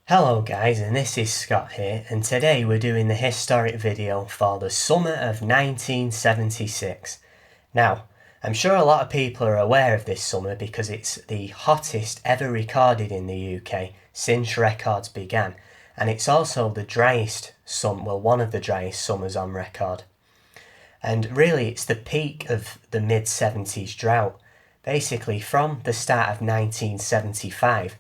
Hello guys, and this is Scott here, and today we're doing the historic video for the summer of 1976. Now, I'm sure a lot of people are aware of this summer because it's the hottest ever recorded in the UK since records began, and it's also the driest one of the driest summers on record. And really it's the peak of the mid-70s drought. Basically from the start of 1975,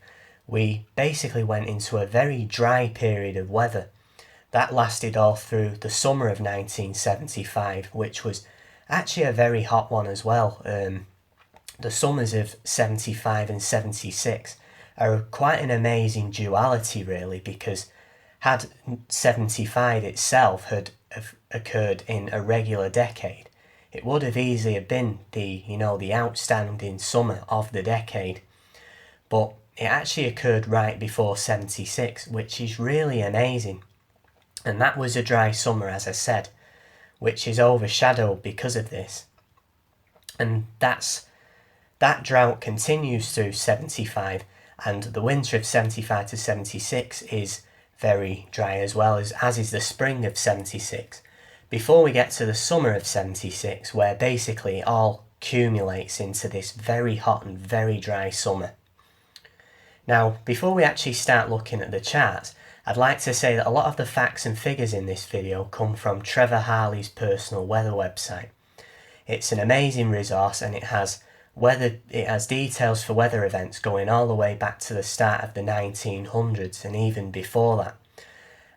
we basically went into a very dry period of weather. That lasted all through the summer of 1975, which was actually a very hot one as well. The summers of 75 and 76 are quite an amazing duality really, because had 75 itself had occurred in a regular decade, it would have easily been the outstanding summer of the decade. But it actually occurred right before 76, which is really amazing. And that was a dry summer, as I said, which is overshadowed because of this. And that drought continues through 75, and the winter of 75 to 76 is very dry as well, as is the spring of 76. Before we get to the summer of 76, where basically it all accumulates into this very hot and very dry summer. Now, before we actually start looking at the charts, I'd like to say that a lot of the facts and figures in this video come from Trevor Harley's personal weather website. It's an amazing resource, and it has details for weather events going all the way back to the start of the 1900s and even before that.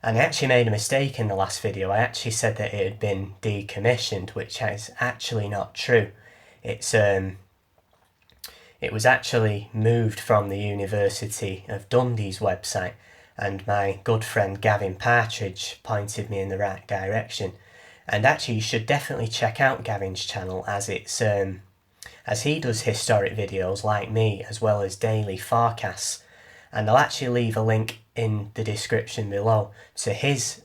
And I actually made a mistake in the last video. I actually said that it had been decommissioned, which is actually not true. It was actually moved from the University of Dundee's website, and my good friend Gavin Partridge pointed me in the right direction. And actually you should definitely check out Gavin's channel, as he does historic videos like me, as well as daily forecasts. And I'll actually leave a link in the description below to his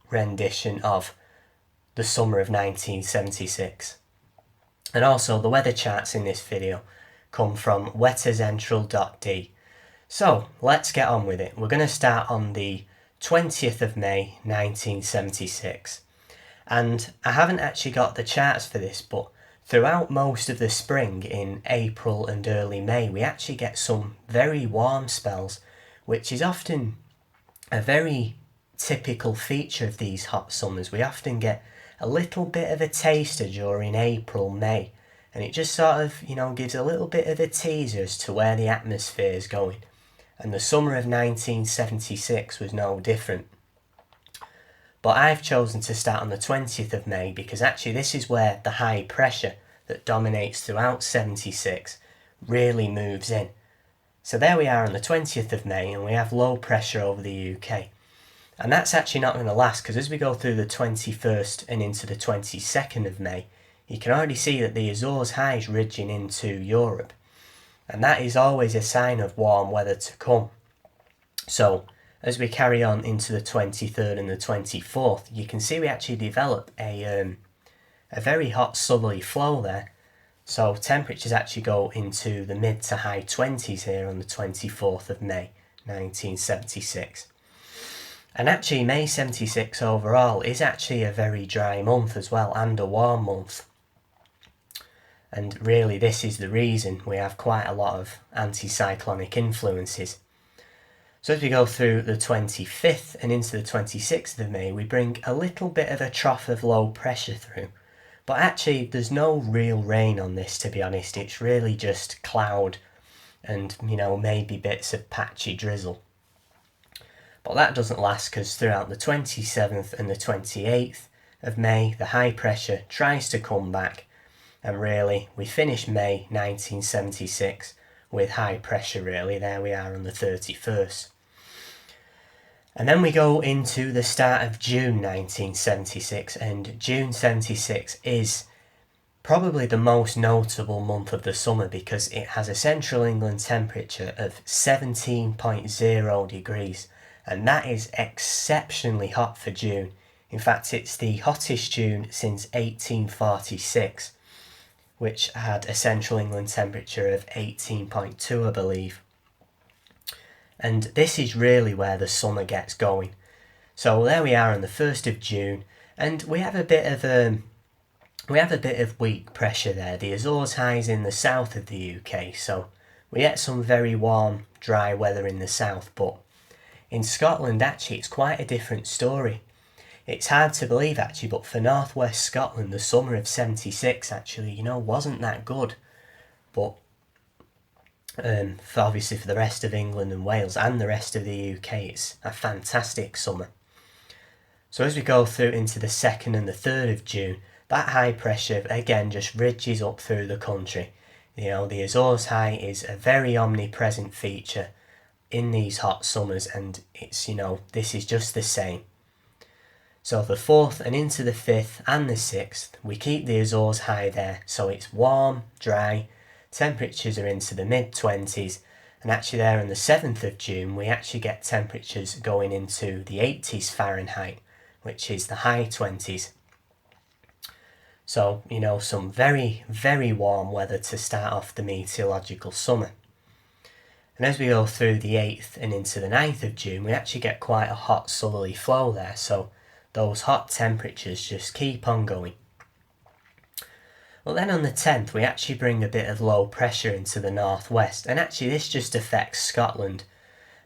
rendition of the summer of 1976. And also the weather charts in this video come from weathercentral.d. So let's get on with it. We're going to start on the 20th of May 1976. And I haven't actually got the charts for this, but throughout most of the spring in April and early May, we actually get some very warm spells, which is often a very typical feature of these hot summers. We often get a little bit of a taster during April, May, and it just sort of, gives a little bit of a teaser as to where the atmosphere is going. And the summer of 1976 was no different. But I've chosen to start on the 20th of May because actually this is where the high pressure that dominates throughout 76 really moves in. So there we are on the 20th of May, and we have low pressure over the UK. And that's actually not going to last, because as we go through the 21st and into the 22nd of May, you can already see that the Azores high is ridging into Europe. And that is always a sign of warm weather to come. So as we carry on into the 23rd and the 24th, you can see we actually develop a very hot southerly flow there. So temperatures actually go into the mid to high 20s here on the 24th of May 1976. And actually May 76 overall is actually a very dry month as well, and a warm month. And really this is the reason we have quite a lot of anticyclonic influences. So as we go through the 25th and into the 26th of May, we bring a little bit of a trough of low pressure through. But actually there's no real rain on this, to be honest. It's really just cloud and, maybe bits of patchy drizzle. But that doesn't last, because throughout the 27th and the 28th of May, the high pressure tries to come back. And really, we finish May 1976 with high pressure really. There we are on the 31st. And then we go into the start of June 1976, and June 76 is probably the most notable month of the summer because it has a central England temperature of 17.0 degrees, and that is exceptionally hot for June. In fact, it's the hottest June since 1846, which had a central England temperature of 18.2, I believe. And this is really where the summer gets going. So there we are on the 1st of June, and we have a bit of weak pressure there. The Azores highs in the south of the UK, so we get some very warm, dry weather in the south, but in Scotland actually it's quite a different story. It's hard to believe actually, but for northwest Scotland the summer of 76 actually, wasn't that good. But obviously for the rest of England and Wales and the rest of the UK it's a fantastic summer. So as we go through into the 2nd and the 3rd of June, that high pressure again just ridges up through the country. The Azores high is a very omnipresent feature in these hot summers, and it's, this is just the same. So the 4th and into the 5th and the 6th, we keep the Azores high there, so it's warm, dry, temperatures are into the mid-20s, and actually there on the 7th of June we actually get temperatures going into the 80s Fahrenheit, which is the high 20s. So, some very, very warm weather to start off the meteorological summer. And as we go through the 8th and into the 9th of June, we actually get quite a hot southerly flow there, so those hot temperatures just keep on going. Well, then on the 10th, we actually bring a bit of low pressure into the northwest, and actually this just affects Scotland.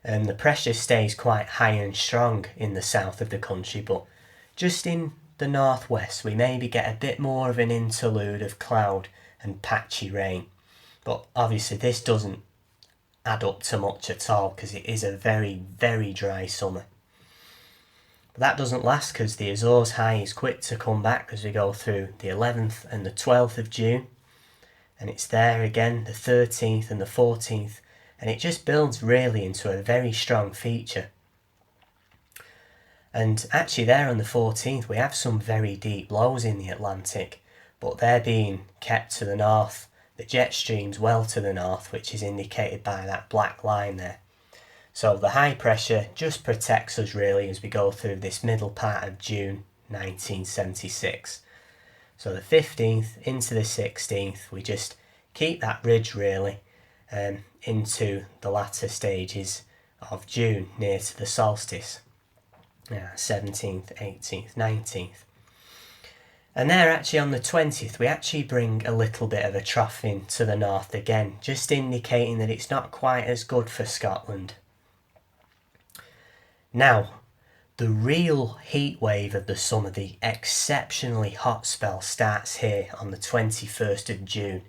The pressure stays quite high and strong in the south of the country, but just in the northwest we maybe get a bit more of an interlude of cloud and patchy rain. But obviously this doesn't add up to much at all because it is a very, very dry summer. But that doesn't last because the Azores high is quick to come back as we go through the 11th and the 12th of June. And it's there again the 13th and the 14th, and it just builds really into a very strong feature. And actually there on the 14th we have some very deep lows in the Atlantic, but they're being kept to the north, the jet stream's well to the north, which is indicated by that black line there. So the high pressure just protects us really as we go through this middle part of June 1976. So the 15th into the 16th we just keep that ridge really into the latter stages of June near to the solstice. 17th, 18th, 19th. And there actually on the 20th we actually bring a little bit of a trough in to the north again, just indicating that it's not quite as good for Scotland. Now, the real heat wave of the summer, the exceptionally hot spell, starts here on the 21st of June.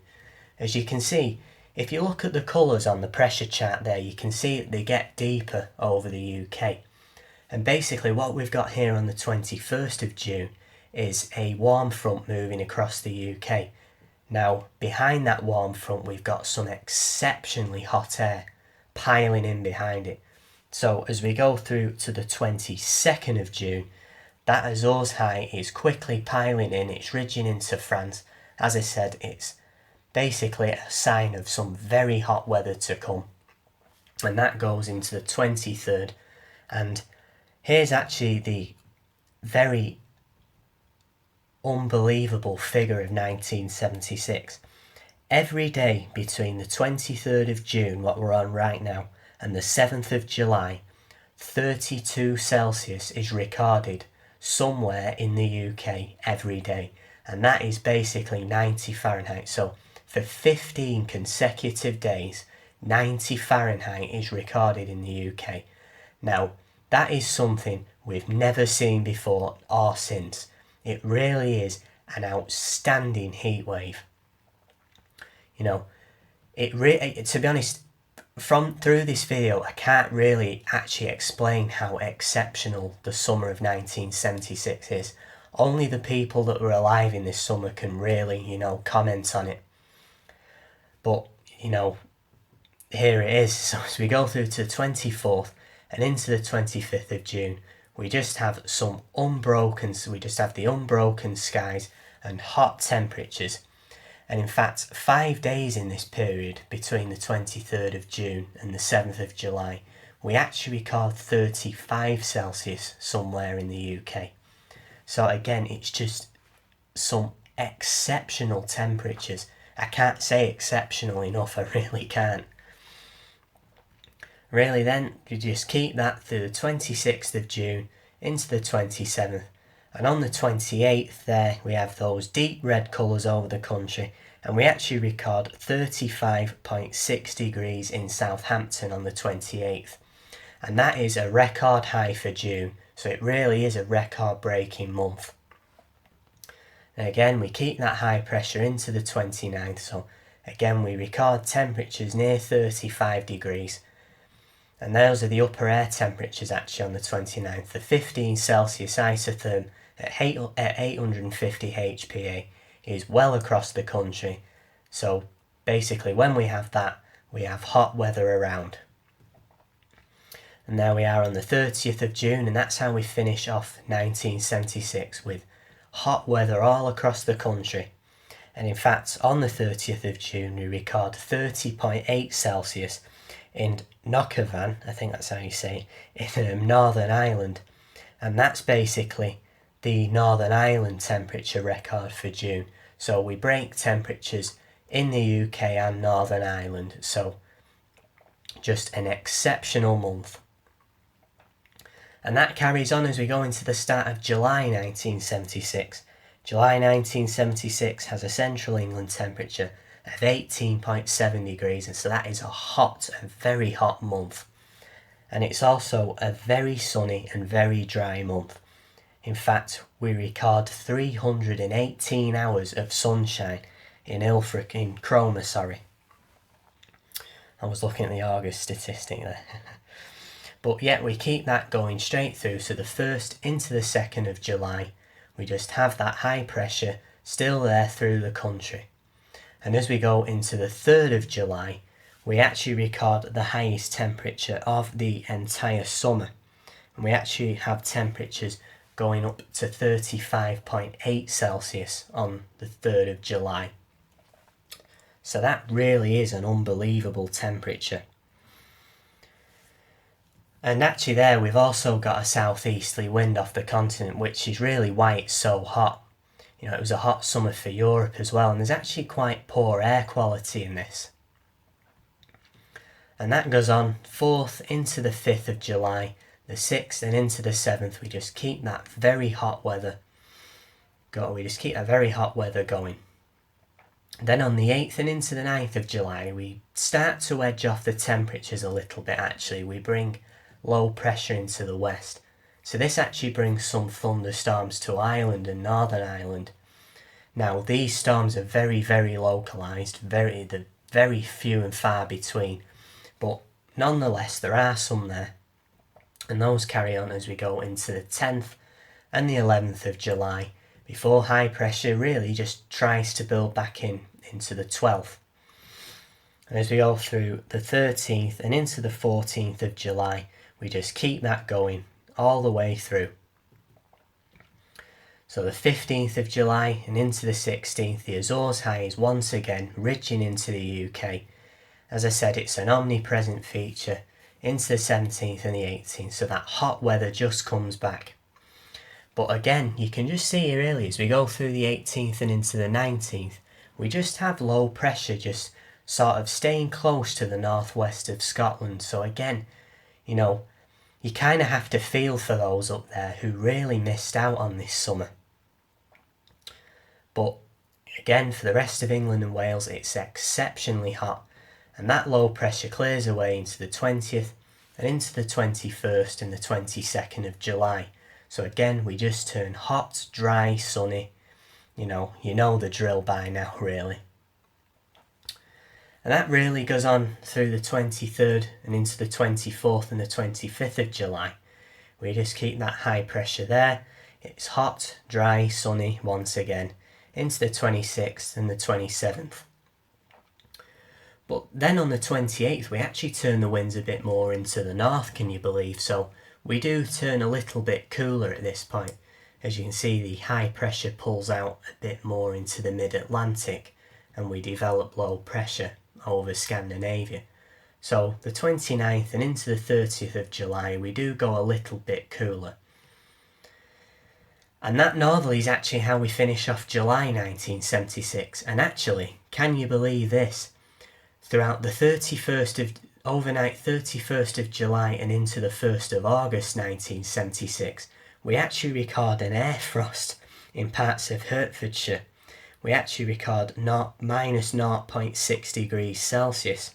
As you can see, if you look at the colours on the pressure chart there, you can see that they get deeper over the UK. And basically what we've got here on the 21st of June is a warm front moving across the UK. Now, behind that warm front we've got some exceptionally hot air piling in behind it. So as we go through to the 22nd of June, that Azores high is quickly piling in, it's ridging into France. As I said, it's basically a sign of some very hot weather to come. And that goes into the 23rd, and here's actually the very unbelievable figure of 1976. Every day between the 23rd of June, what we're on right now, and the 7th of July, 32 Celsius is recorded somewhere in the UK every day. And that is basically 90 Fahrenheit. So for 15 consecutive days, 90 Fahrenheit is recorded in the UK. Now, that is something we've never seen before or since. It really is an outstanding heat wave. To be honest, through this video, I can't really actually explain how exceptional the summer of 1976 is. Only the people that were alive in this summer can really, comment on it. But, here it is. So as we go through to the 24th and into the 25th of June, we just have the unbroken skies and hot temperatures. And in fact, 5 days in this period between the 23rd of June and the 7th of July, we actually record 35 Celsius somewhere in the UK. So again, it's just some exceptional temperatures. I can't say exceptional enough, I really can't. Really then, you just keep that through the 26th of June into the 27th. And on the 28th there, we have those deep red colours over the country. And we actually record 35.6 degrees in Southampton on the 28th. And that is a record high for June. So it really is a record breaking month. And again, we keep that high pressure into the 29th. So again, we record temperatures near 35 degrees. And those are the upper air temperatures actually on the 29th. The 15 Celsius isotherm at 850 HPA is well across the country. So basically when we have that, we have hot weather around. And there we are on the 30th of June, and that's how we finish off 1976 with hot weather all across the country. And in fact, on the 30th of June, we record 30.8 Celsius in Knockavan, I think that's how you say it, in Northern Ireland. And that's basically the Northern Ireland temperature record for June. So we break temperatures in the UK and Northern Ireland. So just an exceptional month. And that carries on as we go into the start of July 1976. July 1976 has a central England temperature of 18.7 degrees, and so that is a very hot month. And it's also a very sunny and very dry month. In fact, we record 318 hours of sunshine in Cromer. I was looking at the August statistic there. But yet we keep that going straight through, so the 1st into the 2nd of July, we just have that high pressure still there through the country. And as we go into the 3rd of July, we actually record the highest temperature of the entire summer. And we actually have temperatures going up to 35.8 Celsius on the 3rd of July. So that really is an unbelievable temperature. And actually there we've also got a southeasterly wind off the continent, which is really why it's so hot. You know, it was a hot summer for Europe as well, and there's actually quite poor air quality in this. And that goes on 4th into the 5th of July, the 6th and into the 7th, we just keep that very hot weather going. Then on the 8th and into the 9th of July, we start to edge off the temperatures a little bit actually. We bring low pressure into the west. So this actually brings some thunderstorms to Ireland and Northern Ireland. Now these storms are very, very localised, very few and far between. But nonetheless, there are some there. And those carry on as we go into the 10th and the 11th of July, before high pressure really just tries to build back into the 12th. And as we go through the 13th and into the 14th of July, we just keep that going all the way through. So the 15th of July and into the 16th, the Azores high is once again ridging into the UK. As I said, it's an omnipresent feature into the 17th and the 18th, so that hot weather just comes back. But again, you can just see here really as we go through the 18th and into the 19th, we just have low pressure just sort of staying close to the northwest of Scotland. So again, you know, you kind of have to feel for those up there who really missed out on this summer. But again, for the rest of England and Wales, it's exceptionally hot. And that low pressure clears away into the 20th and into the 21st and the 22nd of July. So again, we just turn hot, dry, sunny. You know the drill by now, really. And that really goes on through the 23rd and into the 24th and the 25th of July. We just keep that high pressure there. It's hot, dry, sunny once again into the 26th and the 27th. But then on the 28th, we actually turn the winds a bit more into the north, can you believe? So we do turn a little bit cooler at this point. As you can see, the high pressure pulls out a bit more into the mid-Atlantic and we develop low pressure over Scandinavia. So the 29th and into the 30th of July, we do go a little bit cooler. And that northerly is actually how we finish off July 1976. And actually, can you believe this? Throughout the 31st overnight 31st of July and into the 1st of August 1976, we actually record an air frost in parts of Hertfordshire. We actually record minus 0.6 degrees Celsius.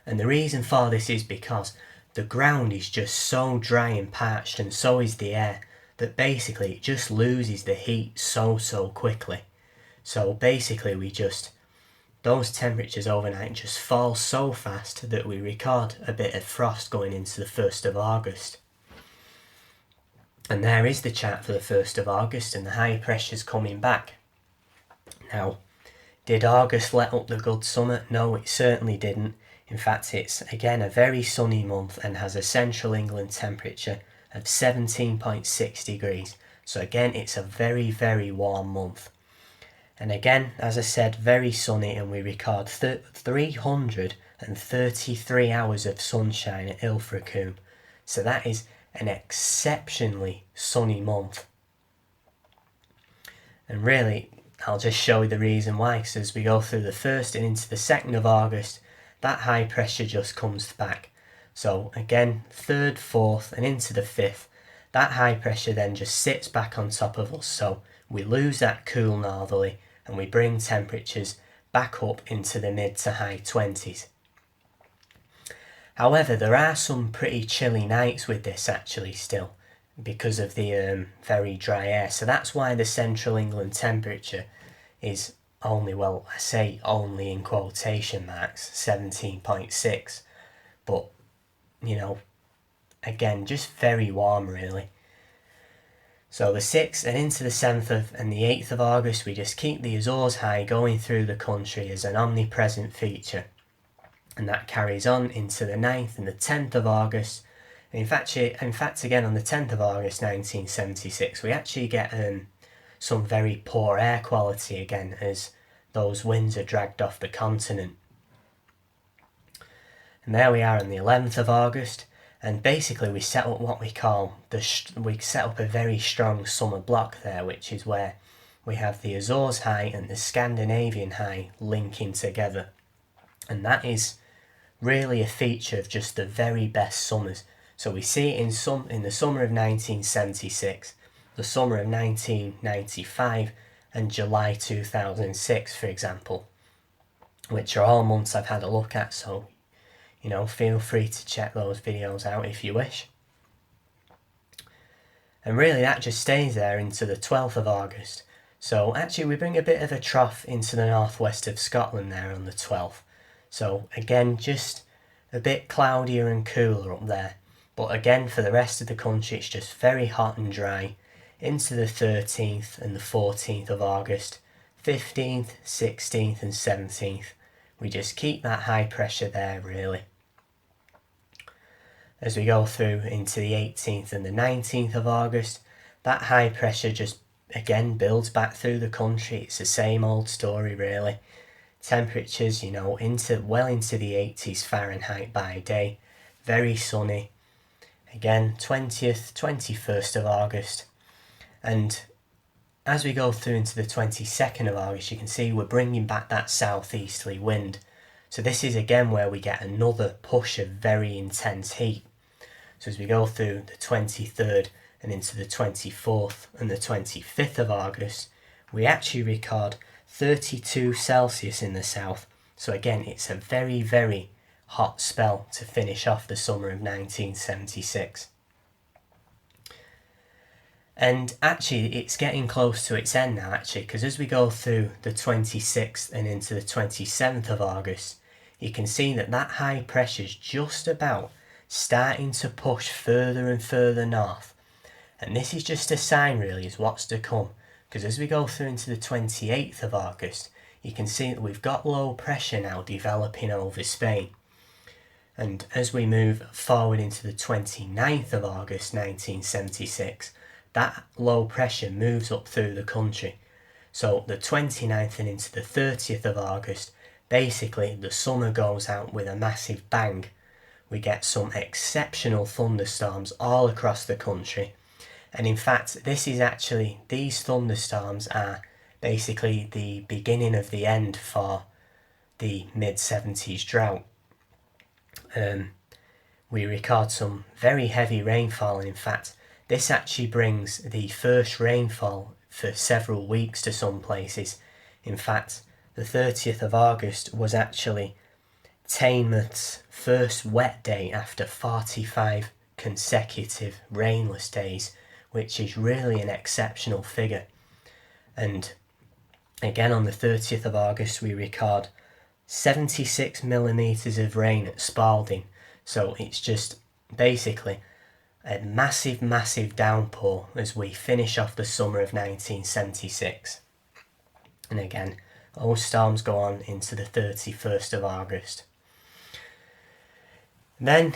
And the reason for this is because the ground is just so dry and parched, and so is the air, that basically it just loses the heat so quickly. So basically those temperatures overnight just fall so fast that we record a bit of frost going into the 1st of August. And there is the chart for the 1st of August, and the high pressure's coming back. Now, did August let up the good summer? No, it certainly didn't. In fact, it's again a very sunny month and has a central England temperature of 17.6 degrees. So again, it's a very warm month. And again, as I said, very sunny, and we record 333 hours of sunshine at Ilfracombe. So that is an exceptionally sunny month. And really, I'll just show you the reason why, because as we go through the 1st and into the 2nd of August, that high pressure just comes back. So again, 3rd, 4th and into the 5th, that high pressure then just sits back on top of us. So we lose that cool northerly and we bring temperatures back up into the mid to high 20s. However, there are some pretty chilly nights with this actually still, because of the very dry air. So that's why the central England temperature is only, well, I say only in quotation marks, 17.6. But, you know, again, just very warm really. So the 6th and into the 7th and the 8th of August, we just keep the Azores high going through the country as an omnipresent feature. And that carries on into the 9th and the 10th of August. And in fact, again, on the 10th of August 1976, we actually get some very poor air quality again as those winds are dragged off the continent. And there we are on the 11th of August, and basically we set up what we call, we set up a very strong summer block there, which is where we have the Azores high and the Scandinavian high linking together. And that is really a feature of just the very best summers. So we see it in the summer of 1976, the summer of 1995 and July 2006, for example, which are all months I've had a look at, so you know, feel free to check those videos out if you wish. And really that just stays there into the 12th of August. So actually we bring a bit of a trough into the northwest of Scotland there on the 12th. So again, just a bit cloudier and cooler up there. But again, for the rest of the country, it's just very hot and dry into the 13th and the 14th of August, 15th, 16th and 17th. We just keep that high pressure there really. As we go through into the 18th and the 19th of August, that high pressure just again builds back through the country. It's the same old story really. Temperatures, you know, well into the 80s Fahrenheit by day. Very sunny. Again, 20th, 21st of August. And as we go through into the 22nd of August, you can see we're bringing back that southeasterly wind. So this is again where we get another push of very intense heat. So as we go through the 23rd and into the 24th and the 25th of August, we actually record 32 Celsius in the south. So again, it's a very hot spell to finish off the summer of 1976. And actually it's getting close to its end now actually, because as we go through the 26th and into the 27th of August, you can see that that high pressure is just about starting to push further and further north. And this is just a sign really is what's to come, because as we go through into the 28th of August, you can see that we've got low pressure now developing over Spain. And as we move forward into the 29th of August 1976, that low pressure moves up through the country. So the 29th and into the 30th of August, basically the summer goes out with a massive bang. We get some exceptional thunderstorms all across the country. And in fact, these thunderstorms are basically the beginning of the end for the mid-70s drought. we record some very heavy rainfall, and in fact this actually brings the first rainfall for several weeks to some places. In fact, the 30th of August was actually Teignmouth's first wet day after 45 consecutive rainless days, which is really an exceptional figure. And again, on the 30th of August we record 76 millimetres of rain at Spalding. So it's just basically a massive downpour as we finish off the summer of 1976. And again, those storms go on into the 31st of August. Then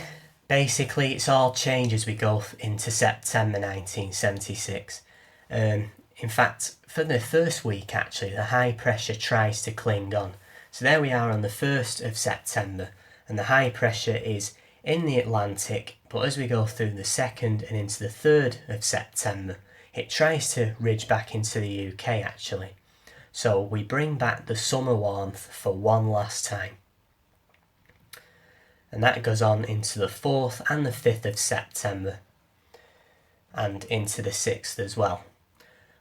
basically it's all changed as we go into September 1976. In fact, for the first week actually, the high pressure tries to cling on. So there we are on the 1st of September, and the high pressure is in the Atlantic, but as we go through the 2nd and into the 3rd of September, it tries to ridge back into the UK actually. So we bring back the summer warmth for one last time. And that goes on into the 4th and the 5th of September, and into the 6th as well.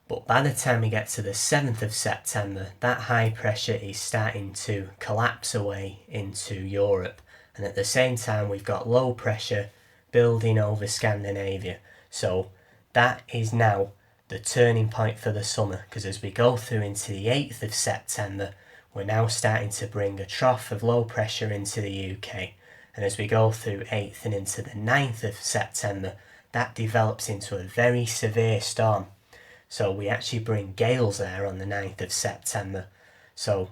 But by the time we get to the 7th of September, that high pressure is starting to collapse away into Europe. And at the same time, we've got low pressure building over Scandinavia. So that is now the turning point for the summer, because as we go through into the 8th of September, we're now starting to bring a trough of low pressure into the UK. And as we go through 8th and into the 9th of September, that develops into a very severe storm. So we actually bring gales there on the 9th of September. So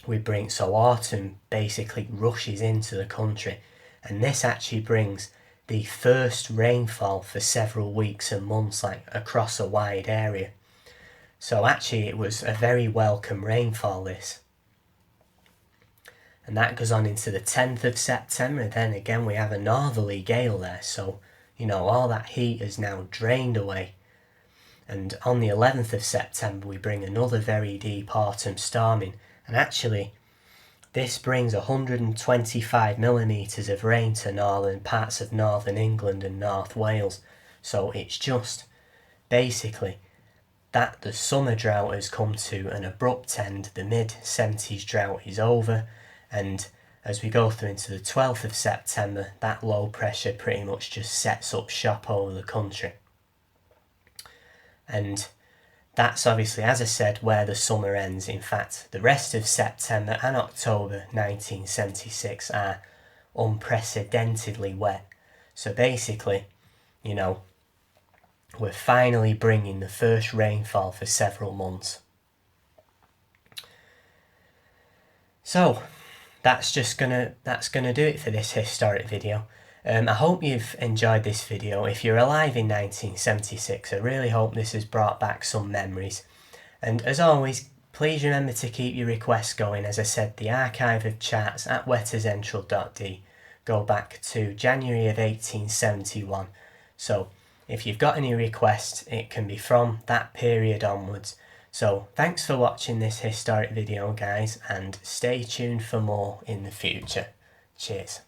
autumn basically rushes into the country, and this actually brings the first rainfall for several weeks and months, like across a wide area. So actually it was a very welcome rainfall, this. And that goes on into the 10th of September. Then again we have a northerly gale there, so all that heat is now drained away. And on the 11th of September we bring another very deep autumn storming, and actually this brings 125 millimetres of rain to northern parts of northern England and North Wales. So it's just basically that the summer drought has come to an abrupt end. The mid-70s drought is over, and as we go through into the 12th of September, that low pressure pretty much just sets up shop over the country. And that's obviously, as I said, where the summer ends. In fact, the rest of September and October 1976 are unprecedentedly wet. So basically, we're finally bringing the first rainfall for several months. So that's gonna do it for this historic video. I hope you've enjoyed this video. If you're alive in 1976, I really hope this has brought back some memories. And as always, please remember to keep your requests going. As I said, the archive of charts at wettercentral.d go back to January of 1871. So if you've got any requests, it can be from that period onwards. So thanks for watching this historic video, guys, and stay tuned for more in the future. Cheers.